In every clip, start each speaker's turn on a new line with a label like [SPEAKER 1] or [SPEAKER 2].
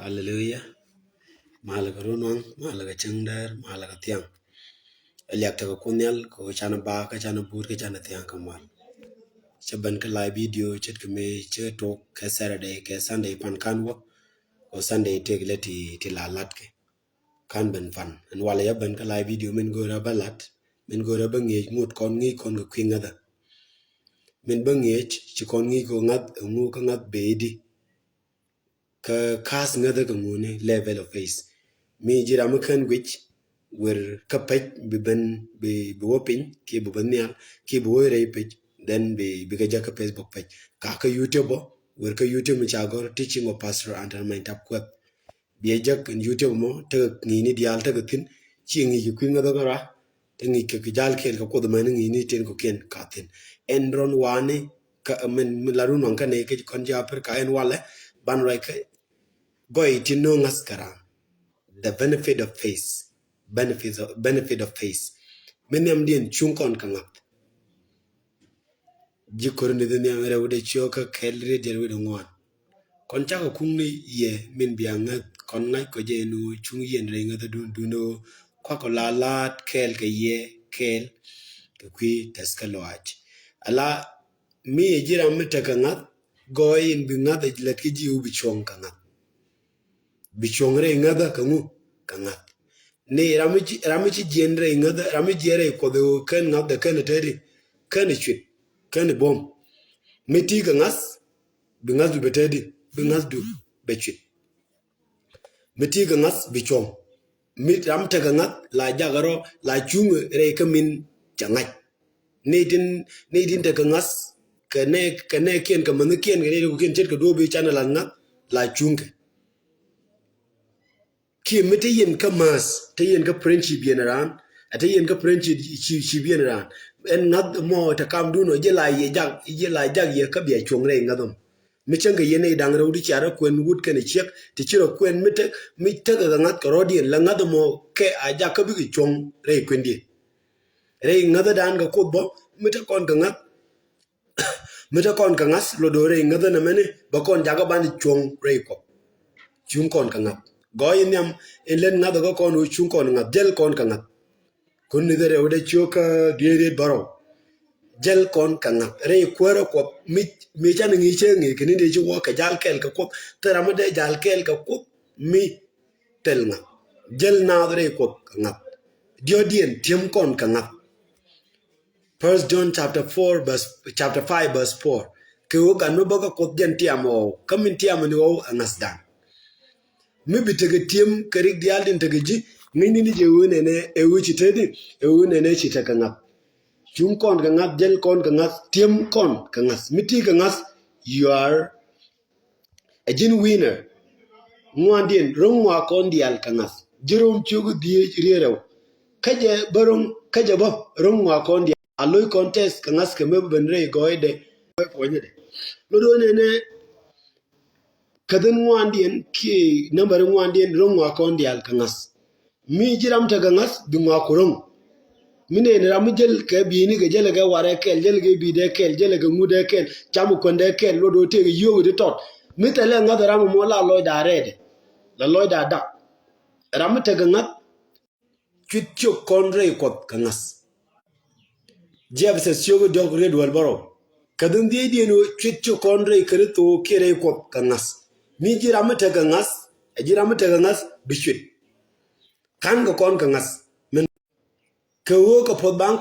[SPEAKER 1] Hallelujah. Malaga runong, malaga changdar, malaga tiang. Eliak taka kunyal ko chana ba ka chana bur ka chana tiang kamal. Chaban ka live video chet kame che talk ka Saturday ka Sunday pan kanwa o Sunday take ti lalat ke. Kan ben fan. And wala ya ban ka live video men gora balat, men gora bangi ngut kon ngi kon ko kwingada. Men bangi chi kon ngi ko ngat ngu ka ngat beedi. Ka kas ngada ka ngune level of face. Mi jira makan which wer kapaj bi ben bi wopin ki bu banyal ki bu wore page then bi ka jaka Facebook page ka YouTube wer ka YouTube mi chagor teaching of Pastor Anter Manytap kwat bi jak YouTube mo te ni dial te tin chi ngi ku ngada gara te ngi ke jal kel ka ko do man ngi ni ten ko ken ka tin enron wane ka men laru non ka ne ke kon ja per ka en wale ban right goy to know ngaskara the benefit of faith benefit of faith many am dien chunkon kangap jikor ni dunia mere wude choka kelre der wude ngwan kon chaka kungni ye min bianga kon ngai ko je no chung yen re ngada duno kwa ko lalat kel ke ye kel ke kwi teskalwaj ala mi jira mitaka ngat goyin bi ngada let ki ji ubi chong kangat bichongre ngada kangu kangat ne ramichi jendre ngada ramichi jere ko do kan ngada kan tedi kan chwit kan bom meti gangas bingas du betedi bingas du bechwit meti gangas bichong mit ram ta gangat la jagaro la chung re kamin changai ne din ta gangas kane ken kaman ken re ko ken chet ko do be channel ngat la chung ki mete yen ka mas te yen ka friendship yen ran ate yen ka friendship chi yen ran en nad mo ta kam du no je la jag ye ka bia chongre ngadom mi changa yen e dang ro di chara kwen wut ken chek ti chiro kwen mite ga ngat ka rodien la ngadomo ke aja ka bi chong re kwen di re ngada dan ga ko bo mite kon ga ngat mite kon ka ngas lo do re ngada na mene ba kon jaga ban chong re ko chung kon ka ngat goy nyam en len ngado go kon chung kon ngat jel kon ka ngat kun ni dere wode choka diere baro jel kon ka ngat re kwero ko mi chan ngi che ngi kini de jo ka jal kel ka ko tera ma de jal kel ka ko mi tel nga jel na re ko ka ngat dio dien tiem kon ka ngat First John chapter 5 verse 4 ke o kan no boga ko den tiamo kamin tiamo ni o anasdan mi bitege tiem kerik dial din tegeji ngini ni je wone ne e wuci tedi e wone ne ci takangat chung kon kangat jel kon kangat tiem kon kangas miti kangas you are a jin winner ngwandien rongwa kon dial kangas jirom chugu die riero kaje bo rongwa kon dial aloy contest kangas ke mebbenre goide ponyede lodo ne kadin ngwandien ki number ngwandien rongwa kon dial kangas mi jiram ta gangas dungwa kurong mine ne ramu jel ke bini ke jel ke ware kel jel ke bi de kel jel ke ngude kel chamu konde kel lodo te yo de tot mi tele ngada ramu mo la loy da rede la loy da dak ramu ta gangat chit chok konre kot kangas jeb se syogo dog red wal baro kadin die no chit chok konre kreto kere kot kangas mi jiramu ta gangas jiramu ta gangas bishwit kan ga kon kangas men ke wo ka pod bank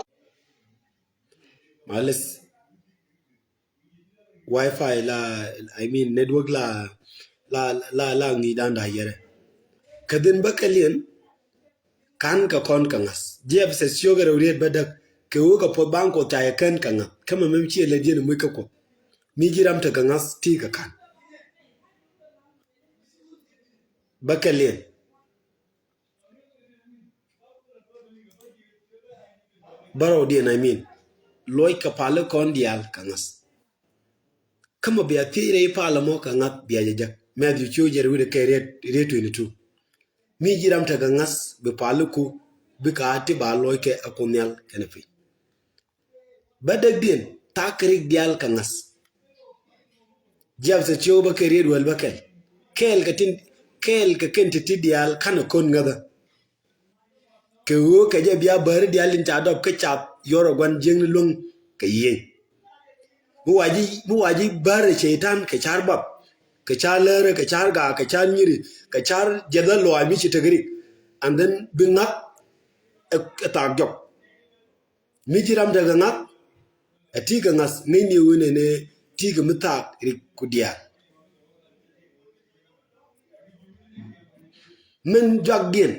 [SPEAKER 1] males wifi la network la ngi danda yere kadin bakalien kan ka kon kangas jeb se syoga red badak ke wo ka pod bank ko tay kan kanga kama memchi le dien mu ka ko mi jiram ta kangas ti ka kan bakalien baro dien loy ka pale kon dial kangas kama biya tire pala mo kangat biya jajak me du chojer wude ke red 22 mi jiram ta gangas be paluku be ka ati ba loy ke akonyal kenefi badag din takrik dial kangas jab se choba ke red wal bakel kel katin kel ke ken ti dial kana kon ngada ke wo ke je bia bar dial in ta dop ke chap yoro gwan jeng lung ke yen bu waji bar shaitan ke charbab ke chalere ke charga ke chaniri ke char jeda lo ami chi tegri and then bingak a tag job mijiram daga ngak a tiga ngas ni wone ne tiga mutak ri kudia men jagdien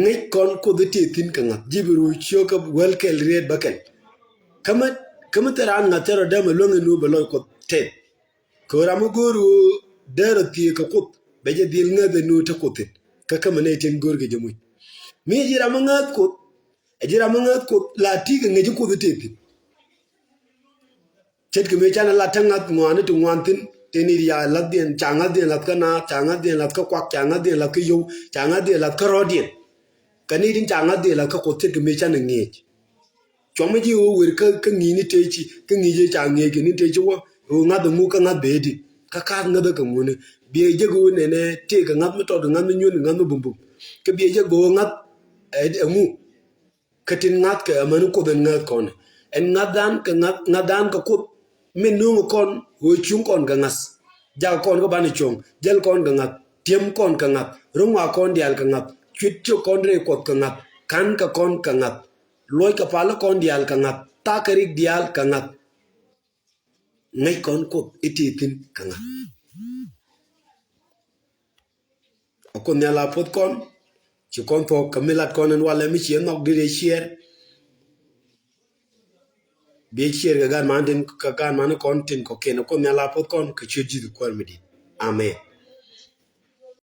[SPEAKER 1] ngai kon ko de tin kanga jibiru choka welkel red bakel kama taran na tero dama longa no balo ko te ko ramu guru dero ti ka kut beje dil ngade no ta kutin ka kama ne tin gorge jamu mi jira mangat ko la tiga ngai ko de tin chet ke me chana la tangat ngwane to ngwantin teni ya ladien changa de lat kana changa de lat ka kwak changa de lat ka yo changa de lat ka rodien kani din changa de lat ka ko chet ke me chana ngi chomo ji o wer ka ngi ni techi ka ngi je changa ngi ni techi wo o ngad mu ka ngad bedi ka ngada ka ngune bie je go ne ne te ka ngad to ngad nyu ngad bum ke bie je go ngad mu katin ngad ka manu ko den ngad kon en ngadan ka ko min nungu kon wo chung kon ga ngas jal kon go bani chong jal kon ga ngat tiem kon ka ngat rungwa kon dial ka ngat chwit chu kon re kot ka ngat kan ka kon ka ngat loy ka pala kon dial ka ngat takarik dial ka ngat ngai kon ko ititin ka ngat akon ya la pot kon chi kon to kamilat kon en wala mi chi nok dire chier be chier ga gan man den ka gan man kon tin ko ken ko ya la pot kon ka chi ji ko mi di amen